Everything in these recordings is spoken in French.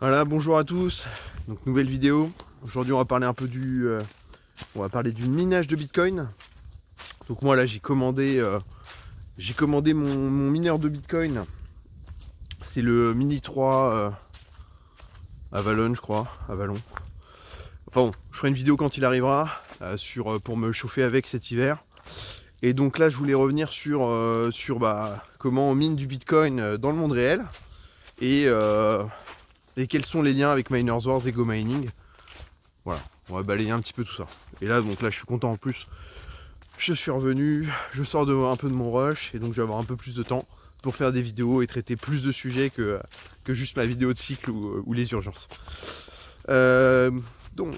Voilà, bonjour à tous. Donc nouvelle vidéo. Aujourd'hui on va parler un peu on va parler du minage de Bitcoin. Donc moi là j'ai commandé mon mineur de Bitcoin. C'est le Mini 3 Avalon, je crois, Avalon. Enfin bon, je ferai une vidéo quand il arrivera pour me chauffer avec cet hiver. Et donc là je voulais revenir sur comment on mine du Bitcoin dans le monde réel et quels sont les liens avec Miners Wars et Go Mining. Voilà, on va balayer un petit peu tout ça. Et là, donc là, je suis content en plus. Je suis revenu, je sors un peu de mon rush, et donc je vais avoir un peu plus de temps pour faire des vidéos et traiter plus de sujets que juste ma vidéo de cycle ou les urgences. Donc,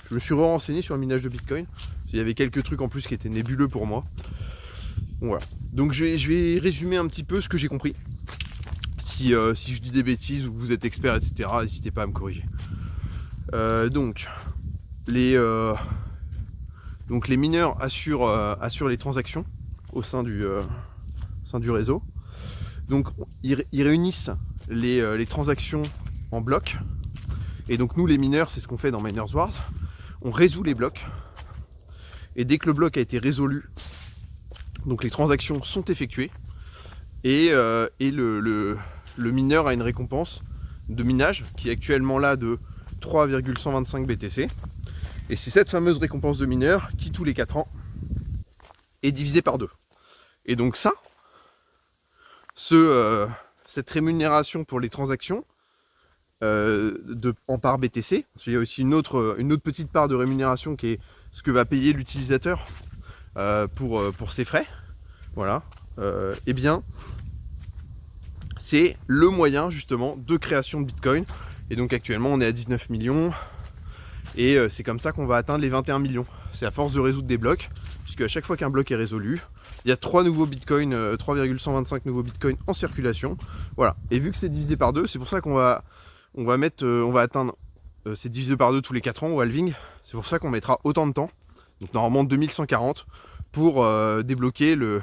je me suis renseigné sur le minage de Bitcoin. Il y avait quelques trucs en plus qui étaient nébuleux pour moi. Bon, voilà. Donc je vais résumer un petit peu ce que j'ai compris. Si je dis des bêtises ou que vous êtes expert, etc., n'hésitez pas à me corriger. Donc les mineurs assurent les transactions au sein du réseau. Donc ils réunissent les transactions en blocs. Et donc nous les mineurs, c'est ce qu'on fait dans Miners Wars. On résout les blocs. Et dès que le bloc a été résolu, donc les transactions sont effectuées. Et le mineur a une récompense de minage qui est actuellement là de 3,125 BTC. Et c'est cette fameuse récompense de mineur qui, tous les 4 ans, est divisée par 2. Et donc cette rémunération pour les transactions en part BTC, parce qu'il y a aussi une autre petite part de rémunération qui est ce que va payer l'utilisateur pour ses frais. Voilà. Eh bien, c'est le moyen justement de création de Bitcoin. Et donc actuellement, on est à 19 millions. Et c'est comme ça qu'on va atteindre les 21 millions. C'est à force de résoudre des blocs, puisque à chaque fois qu'un bloc est résolu, il y a 3 nouveaux bitcoins, 3,125 nouveaux bitcoins en circulation. Voilà. Et vu que c'est divisé par 2, c'est pour ça qu'on va atteindre, c'est divisé par 2 tous les 4 ans au halving. C'est pour ça qu'on mettra autant de temps, donc normalement 2140, pour débloquer le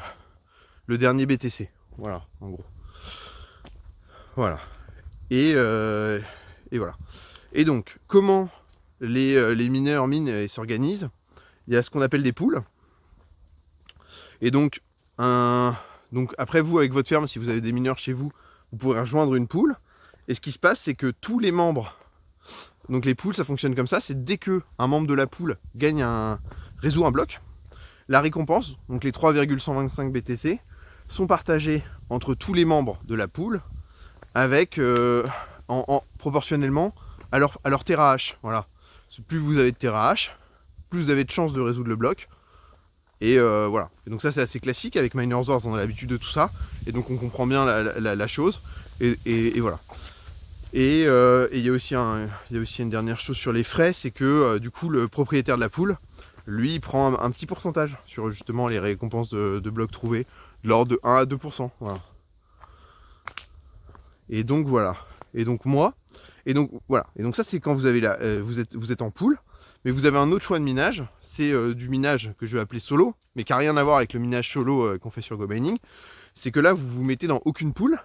dernier BTC. Voilà, en gros. Voilà. Et voilà. Et donc, comment les mineurs minent et s'organisent? Il y a ce qu'on appelle des pools. Et donc après vous, avec votre ferme, si vous avez des mineurs chez vous, vous pourrez rejoindre une pool. Et ce qui se passe, c'est que tous les membres, donc les pools, ça fonctionne comme ça, c'est dès que un membre de la pool résout un bloc, la récompense, donc les 3,125 BTC, sont partagés entre tous les membres de la pool avec proportionnellement à leur TRH. Voilà. Plus vous avez de TRH, plus vous avez de chances de résoudre le bloc. Et voilà. Et donc ça, c'est assez classique. Avec Miners Wars, on a l'habitude de tout ça. Et donc on comprend bien la chose. Et voilà. Et il y a aussi une dernière chose sur les frais, c'est que du coup, le propriétaire de la pool, lui, il prend un petit pourcentage sur justement les récompenses de blocs trouvés, de l'ordre de 1 à 2%. Voilà. Et donc voilà. Et donc moi, et donc voilà. Et donc ça, c'est quand vous avez vous êtes en pool, mais vous avez un autre choix de minage. C'est du minage que je vais appeler solo, mais qui n'a rien à voir avec le minage solo qu'on fait sur GoMining. C'est que là, vous vous mettez dans aucune pool,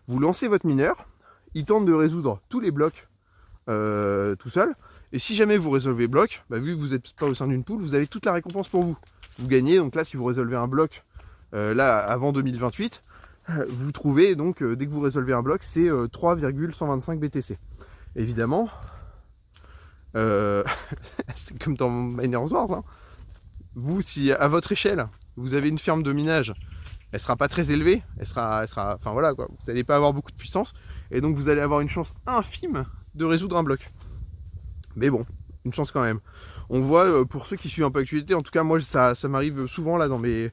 vous lancez votre mineur, il tente de résoudre tous les blocs tout seul. Et si jamais vous résolvez le bloc, vu que vous n'êtes pas au sein d'une pool, vous avez toute la récompense pour vous. Vous gagnez. Donc là, si vous résolvez un bloc là avant 2028, vous trouvez donc dès que vous résolvez un bloc, c'est 3,125 BTC. Évidemment, c'est comme dans Miners Wars. Hein. Vous, si à votre échelle, vous avez une ferme de minage, elle sera pas très élevée, enfin voilà quoi. Vous n'allez pas avoir beaucoup de puissance, et donc vous allez avoir une chance infime de résoudre un bloc. Mais bon, une chance quand même. On voit pour ceux qui suivent un peu l'actualité, en tout cas moi ça m'arrive souvent là dans mes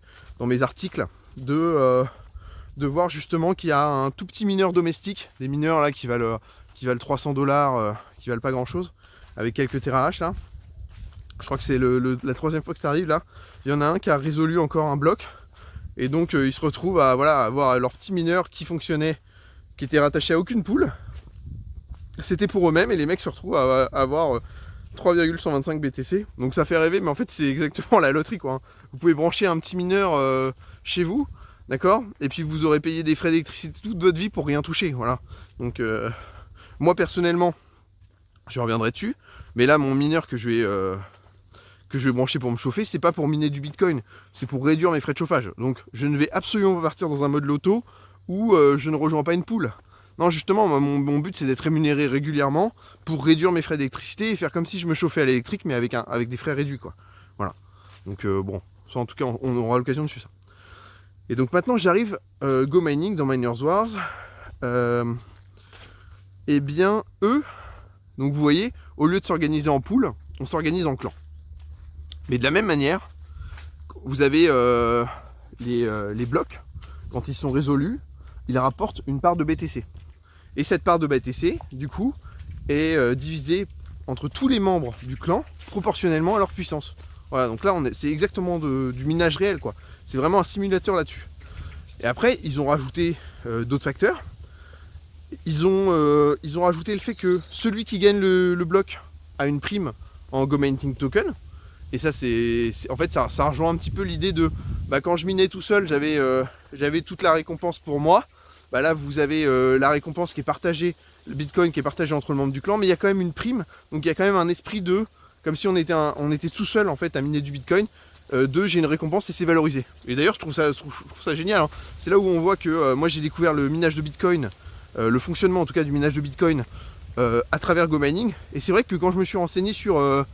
articles de voir justement qu'il y a un tout petit mineur domestique, des mineurs là qui valent $300, qui valent pas grand chose, avec quelques TRH là. Je crois que c'est la troisième fois que ça arrive là. Il y en a un qui a résolu encore un bloc. Et donc ils se retrouvent à avoir leur petit mineur qui fonctionnait, qui était rattaché à aucune pool. C'était pour eux-mêmes et les mecs se retrouvent à avoir 3,125 BTC. Donc ça fait rêver, mais en fait c'est exactement la loterie quoi. Vous pouvez brancher un petit mineur chez vous, d'accord? Et puis vous aurez payé des frais d'électricité toute votre vie pour rien toucher, voilà. Donc Moi personnellement, je reviendrai dessus, mais là mon mineur que je vais brancher pour me chauffer, c'est pas pour miner du Bitcoin, c'est pour réduire mes frais de chauffage. Donc je ne vais absolument pas partir dans un mode loto où je ne rejoins pas une pool. Non, justement, mon but c'est d'être rémunéré régulièrement pour réduire mes frais d'électricité et faire comme si je me chauffais à l'électrique, mais avec des frais réduits, quoi. Voilà. Donc bon, ça en tout cas, on aura l'occasion de suivre ça. Et donc maintenant, j'arrive Go Mining dans Miners Wars. Eh bien, eux, donc vous voyez, au lieu de s'organiser en pool, on s'organise en clan. Mais de la même manière, vous avez les blocs, quand ils sont résolus, ils rapportent une part de BTC. Et cette part de BTC, du coup, est divisée entre tous les membres du clan, proportionnellement à leur puissance. Voilà, donc là, c'est exactement du minage réel, quoi. C'est vraiment un simulateur là-dessus. Et après, ils ont rajouté d'autres facteurs. Ils ont rajouté le fait que celui qui gagne le bloc a une prime en Go Mining Token. Et ça, en fait, ça rejoint un petit peu l'idée de quand je minais tout seul, j'avais toute la récompense pour moi. Là, vous avez la récompense qui est partagée, le Bitcoin qui est partagé entre les membres du clan, mais il y a quand même une prime. Donc il y a quand même un esprit de, comme si on était tout seul en fait à miner du Bitcoin. J'ai une récompense et c'est valorisé. Et d'ailleurs, je trouve ça génial. Hein. C'est là où on voit que moi j'ai découvert le minage de Bitcoin, le fonctionnement en tout cas du minage de Bitcoin à travers Go Mining. Et c'est vrai que quand je me suis renseigné sur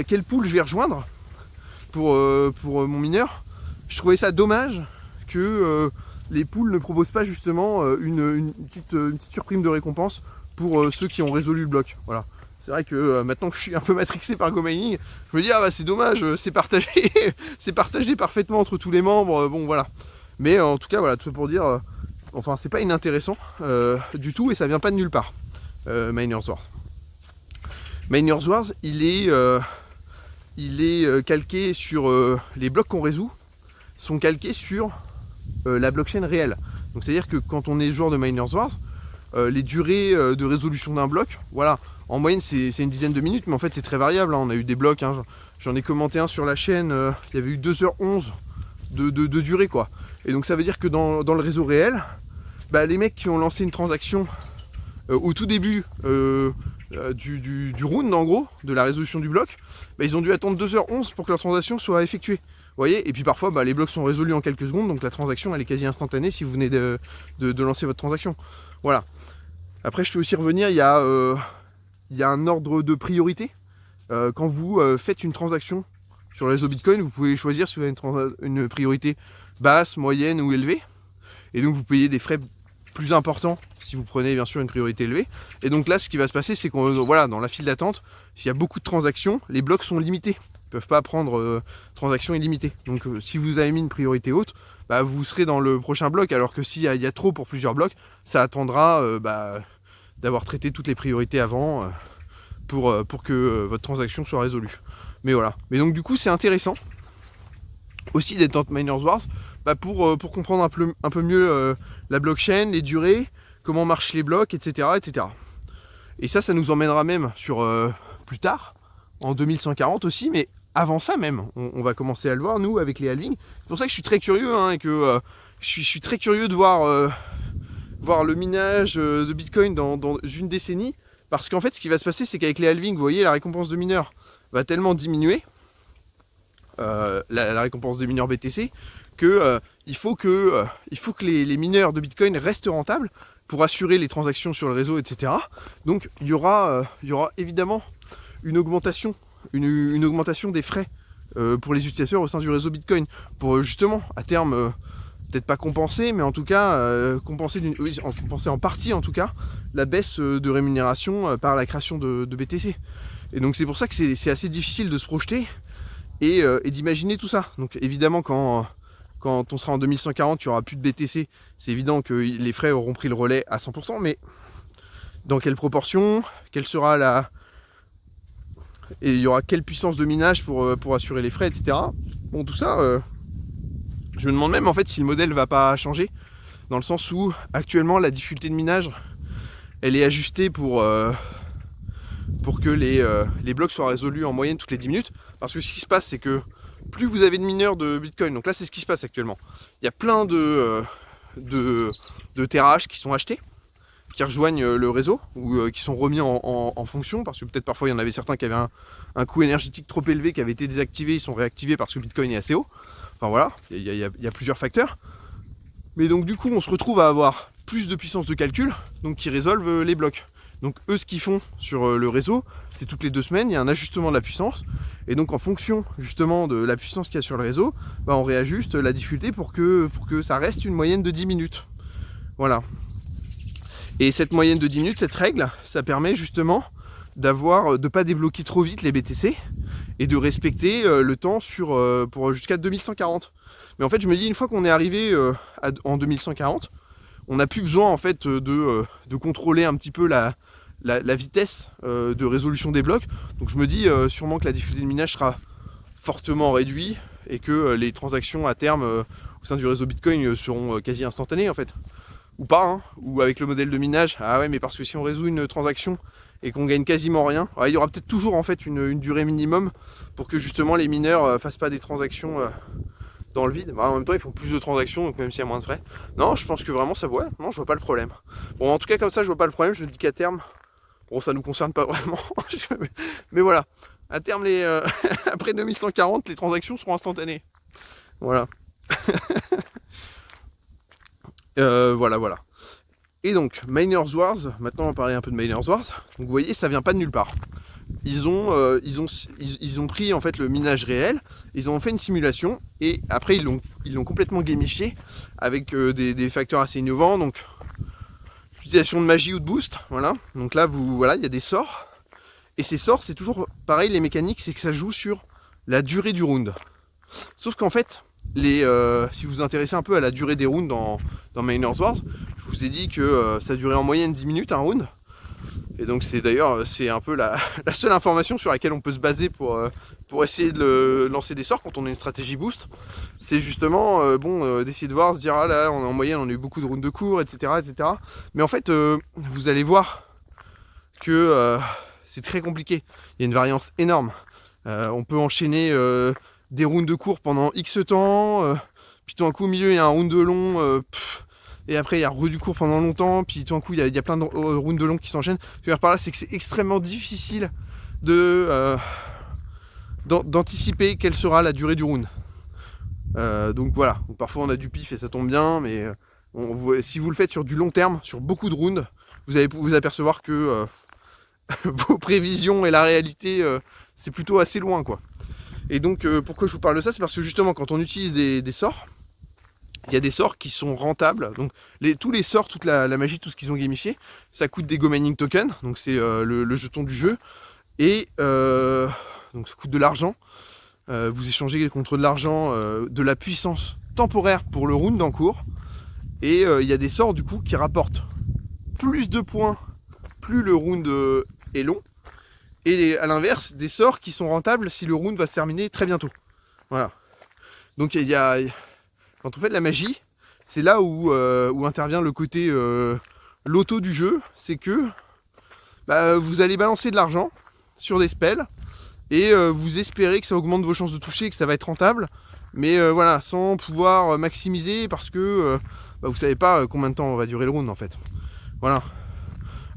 quelle pool je vais rejoindre pour mon mineur, je trouvais ça dommage que les pools ne proposent pas justement une petite surprime de récompense pour ceux qui ont résolu le bloc. Voilà. C'est vrai que maintenant que je suis un peu matrixé par Go Mining, je me dis c'est dommage, c'est partagé, c'est partagé parfaitement entre tous les membres. Bon voilà. Mais en tout cas voilà, tout ça pour dire, enfin c'est pas inintéressant du tout et ça vient pas de nulle part. Miners Wars. Miners Wars, il est calqué sur les blocs qu'on résout, sont calqués sur la blockchain réelle. Donc c'est à dire que quand on est joueur de Miners Wars, les durées de résolution d'un bloc, voilà, en moyenne c'est une dizaine de minutes, mais en fait c'est très variable, hein. On a eu des blocs, hein, j'en ai commenté un sur la chaîne, il y avait eu 2h11 de durée, quoi. Et donc ça veut dire que dans le réseau réel, les mecs qui ont lancé une transaction au tout début du round, en gros, de la résolution du bloc, ils ont dû attendre 2h11 pour que leur transaction soit effectuée. Vous voyez, et puis parfois les blocs sont résolus en quelques secondes, donc la transaction elle est quasi instantanée si vous venez de lancer votre transaction. Voilà. Après je peux aussi revenir, il y a un ordre de priorité. Quand vous faites une transaction sur le réseau Bitcoin, vous pouvez choisir si vous avez une priorité basse, moyenne ou élevée. Et donc vous payez des frais plus importants si vous prenez bien sûr une priorité élevée. Et donc là ce qui va se passer c'est qu'on voilà, dans la file d'attente, s'il y a beaucoup de transactions, les blocs sont limités. Ils ne peuvent pas prendre transactions illimitées. Donc si vous avez mis une priorité haute, vous serez dans le prochain bloc, alors que s'il y a trop pour plusieurs blocs, ça attendra d'avoir traité toutes les priorités avant pour que votre transaction soit résolue. Mais voilà. Mais donc du coup c'est intéressant aussi d'être dans Miners Wars pour comprendre un peu mieux la blockchain, les durées, comment marchent les blocs, etc. etc. Et ça nous emmènera même sur plus tard, en 2140 aussi, mais avant ça même, on va commencer à le voir, nous, avec les halvings. C'est pour ça que je suis très curieux, hein, et que je suis très curieux de voir le minage de Bitcoin dans une décennie, parce qu'en fait, ce qui va se passer, c'est qu'avec les halvings, vous voyez, la récompense de mineur va tellement diminuer, la récompense de mineur BTC, que il faut que les mineurs de Bitcoin restent rentables pour assurer les transactions sur le réseau, etc. Donc, il y aura évidemment une augmentation des frais pour les utilisateurs au sein du réseau Bitcoin, pour justement à terme peut-être pas compenser, mais en tout cas compenser en partie en tout cas la baisse de rémunération par la création de BTC. Et donc c'est pour ça que c'est assez difficile de se projeter et d'imaginer tout ça. Donc évidemment quand on sera en 2140, il n'y aura plus de BTC, c'est évident que les frais auront pris le relais à 100%, mais dans quelle proportion, quelle sera et il y aura quelle puissance de minage pour assurer les frais, etc. Bon, tout ça, je me demande même en fait si le modèle va pas changer, dans le sens où actuellement la difficulté de minage, elle est ajustée pour que les blocs soient résolus en moyenne toutes les 10 minutes. Parce que ce qui se passe, c'est que plus vous avez de mineurs de Bitcoin, donc là c'est ce qui se passe actuellement, il y a plein de terrahash qui sont achetés, qui rejoignent le réseau ou qui sont remis en fonction, parce que peut-être parfois il y en avait certains qui avaient un coût énergétique trop élevé qui avait été désactivé, ils sont réactivés parce que Bitcoin est assez haut. Enfin voilà, il y a plusieurs facteurs. Mais donc du coup on se retrouve à avoir plus de puissance de calcul, donc qui résolvent les blocs. Donc eux, ce qu'ils font sur le réseau, c'est toutes les 2 semaines, il y a un ajustement de la puissance. Et donc en fonction justement de la puissance qu'il y a sur le réseau, bah, on réajuste la difficulté pour que ça reste une moyenne de 10 minutes. Voilà. Et cette moyenne de 10 minutes, cette règle, ça permet justement de ne pas débloquer trop vite les BTC et de respecter le temps pour jusqu'à 2140. Mais en fait, je me dis, une fois qu'on est arrivé en 2140, on n'a plus besoin en fait de contrôler un petit peu la vitesse de résolution des blocs. Donc je me dis sûrement que la difficulté de minage sera fortement réduite et que les transactions à terme au sein du réseau Bitcoin seront quasi instantanées en fait. Ou pas, hein, ou avec le modèle de minage, ah ouais mais parce que si on résout une transaction et qu'on gagne quasiment rien, il y aura peut-être toujours en fait une durée minimum pour que justement les mineurs fassent pas des transactions dans le vide. Bah, en même temps ils font plus de transactions, donc même s'il y a moins de frais. Non, je pense que vraiment ça ouais, non, je vois pas le problème. Bon, en tout cas comme ça je vois pas le problème, je dis qu'à terme, bon ça nous concerne pas vraiment, mais voilà, à terme après 2140 les transactions seront instantanées. Voilà. Voilà. Et donc, Miners Wars, maintenant on va parler un peu de Miners Wars. Donc vous voyez, ça vient pas de nulle part. Ils ont pris en fait le minage réel, ils ont fait une simulation et après ils l'ont complètement gamifié avec des facteurs assez innovants. Donc l'utilisation de magie ou de boost, voilà. Donc là voilà, il y a des sorts. Et ces sorts, c'est toujours pareil, les mécaniques, c'est que ça joue sur la durée du round. Sauf qu'en fait, si vous vous intéressez un peu à la durée des rounds dans Miners Wars, je vous ai dit que ça durait en moyenne 10 minutes un round. Et donc c'est d'ailleurs un peu la seule information sur laquelle on peut se baser pour essayer de lancer des sorts quand on a une stratégie boost. C'est justement d'essayer de voir, se dire ah là on est en moyenne, on a eu beaucoup de rounds de cours, etc. Mais en fait vous allez voir que c'est très compliqué. Il y a une variance énorme. On peut enchaîner des rounds de cours pendant X temps, puis tout d'un coup au milieu il y a un round de long, et après il y a du cours pendant longtemps, puis tout d'un coup il y a plein de rounds de long qui s'enchaînent. Ce que je veux dire par là, c'est que c'est extrêmement difficile d'anticiper quelle sera la durée du round. Donc voilà, donc, parfois on a du pif et ça tombe bien, mais si vous le faites sur du long terme, sur beaucoup de rounds, vous allez vous apercevoir que vos prévisions et la réalité, c'est plutôt assez loin quoi. Et donc pourquoi je vous parle de ça, c'est parce que justement quand on utilise des sorts, il y a des sorts qui sont rentables. Donc tous les sorts, toute la magie, tout ce qu'ils ont gamifié, ça coûte des Go Mining Tokens, donc c'est le jeton du jeu, et donc ça coûte de l'argent. Vous échangez contre de l'argent, de la puissance temporaire pour le round en cours, et il y a des sorts du coup qui rapportent plus de points plus le round est long, et à l'inverse des sorts qui sont rentables si le round va se terminer très bientôt. Voilà. Donc quand on fait de la magie, c'est là où intervient le côté loto du jeu, c'est que vous allez balancer de l'argent sur des spells et vous espérez que ça augmente vos chances de toucher, que ça va être rentable, mais voilà, sans pouvoir maximiser parce que vous savez pas combien de temps va durer le round en fait. Voilà.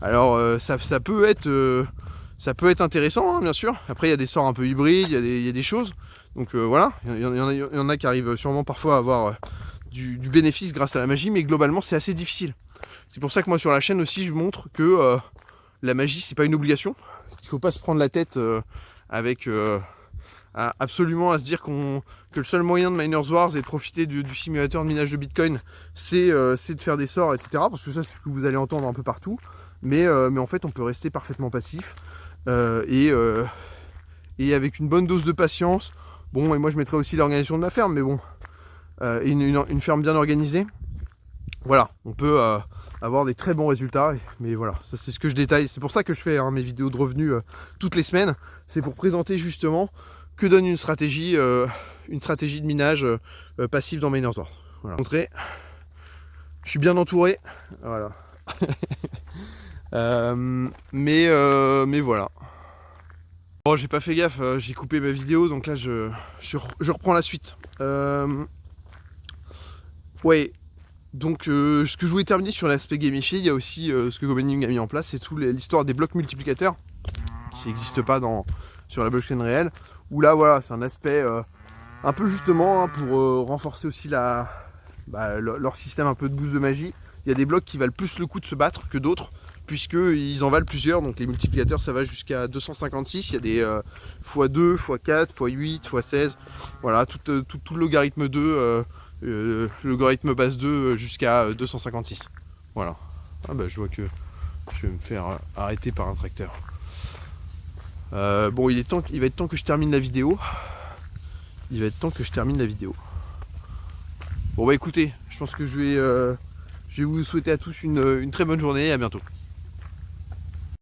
Alors ça peut être intéressant, hein, bien sûr. Après il y a des sorts un peu hybrides, il y a des choses. Donc voilà, il y en a qui arrivent sûrement parfois à avoir du bénéfice grâce à la magie, mais globalement c'est assez difficile. C'est pour ça que moi sur la chaîne aussi je montre que la magie c'est pas une obligation. Il faut pas se prendre la tête avec absolument à se dire que le seul moyen de Miners Wars est de profiter du simulateur de minage de Bitcoin, c'est de faire des sorts, etc. Parce que ça c'est ce que vous allez entendre un peu partout. Mais en fait on peut rester parfaitement passif et avec une bonne dose de patience. Bon, et moi je mettrais aussi l'organisation de la ferme, mais bon, une ferme bien organisée, voilà, on peut avoir des très bons résultats. Mais voilà, ça c'est ce que je détaille. C'est pour ça que je fais mes vidéos de revenus toutes les semaines. C'est pour présenter justement que donne une stratégie de minage passif dans Miners Wars. Voilà. Montrer, je suis bien entouré, voilà. Mais voilà. Bon, j'ai pas fait gaffe, j'ai coupé ma vidéo, donc là je reprends la suite. Ouais, Donc ce que je voulais terminer sur l'aspect gamifié, il y a aussi ce que Gobening a mis en place, c'est tout l'histoire des blocs multiplicateurs qui n'existent pas sur la blockchain réelle. Où là voilà, c'est un aspect un peu justement pour renforcer aussi leur système un peu de boost de magie. Il y a des blocs qui valent plus le coup de se battre que d'autres, puisqu'ils en valent plusieurs. Donc les multiplicateurs ça va jusqu'à 256, il y a des x2, x4, x8, x16, voilà, tout le logarithme 2, le logarithme base 2 jusqu'à 256. Voilà. Ah bah je vois que je vais me faire arrêter par un tracteur. Bon, il va être temps que je termine la vidéo. Bon bah écoutez, je pense que je vais vous souhaiter à tous une très bonne journée et à bientôt.